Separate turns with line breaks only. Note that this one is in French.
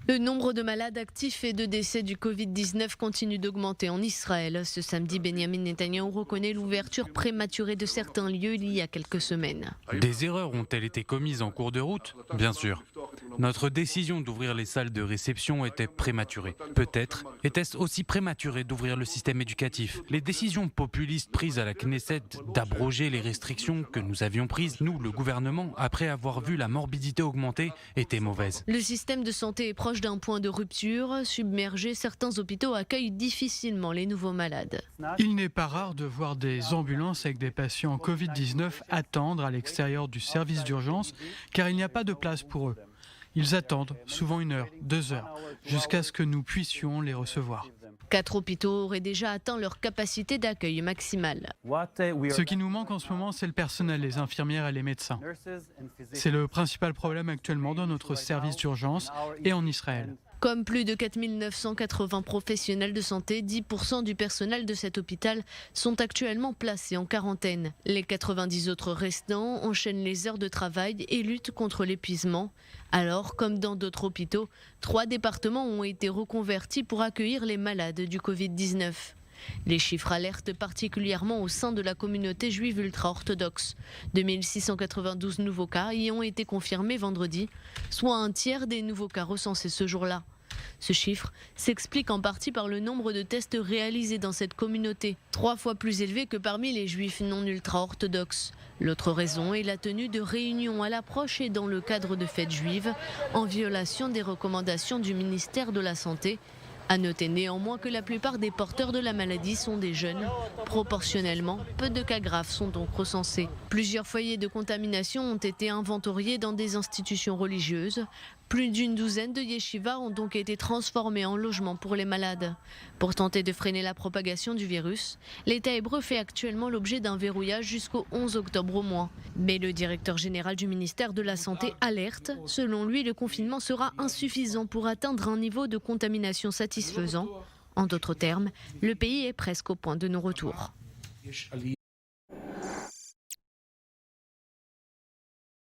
Le nombre de malades actifs et de décès du Covid-19 continue d'augmenter en Israël. Ce samedi, Benjamin Netanyahou reconnaît l'ouverture prématurée de certains lieux il y a quelques semaines.
Des erreurs ont-elles été commises en cours de route? Bien sûr. Notre décision d'ouvrir les salles de réception était prématurée. Peut-être était-ce aussi prématuré d'ouvrir le système éducatif. Les décisions populistes prises à la Knesset d'abroger les restrictions que nous avions prises, nous, le gouvernement, après avoir vu la morbidité augmenter, étaient mauvaises.
Le système de santé est proche d'un point de rupture. Submergés, certains hôpitaux accueillent difficilement les nouveaux malades.
Il n'est pas rare de voir des ambulances avec des patients Covid-19 attendre à l'extérieur du service d'urgence car il n'y a pas de place pour eux. Ils attendent souvent 1 heure, 2 heures, jusqu'à ce que nous puissions les recevoir.
4 hôpitaux auraient déjà atteint leur capacité d'accueil maximale.
Ce qui nous manque en ce moment, c'est le personnel, les infirmières et les médecins. C'est le principal problème actuellement dans notre service d'urgence et en Israël.
Comme plus de 4 980 professionnels de santé, 10% du personnel de cet hôpital sont actuellement placés en quarantaine. Les 90 autres restants enchaînent les heures de travail et luttent contre l'épuisement. Alors, comme dans d'autres hôpitaux, 3 départements ont été reconvertis pour accueillir les malades du Covid-19. Les chiffres alertent particulièrement au sein de la communauté juive ultra-orthodoxe. 2692 nouveaux cas y ont été confirmés vendredi, soit un tiers des nouveaux cas recensés ce jour-là. Ce chiffre s'explique en partie par le nombre de tests réalisés dans cette communauté, 3 fois plus élevé que parmi les juifs non ultra-orthodoxes. L'autre raison est la tenue de réunions à l'approche et dans le cadre de fêtes juives, en violation des recommandations du ministère de la Santé. À noter néanmoins que la plupart des porteurs de la maladie sont des jeunes. Proportionnellement, peu de cas graves sont donc recensés. Plusieurs foyers de contamination ont été inventoriés dans des institutions religieuses. Plus d'une douzaine de yeshivas ont donc été transformés en logements pour les malades. Pour tenter de freiner la propagation du virus, l'État hébreu fait actuellement l'objet d'un verrouillage jusqu'au 11 octobre au moins. Mais le directeur général du ministère de la Santé alerte. Selon lui, le confinement sera insuffisant pour atteindre un niveau de contamination satisfaisant. En d'autres termes, le pays est presque au point de non-retour.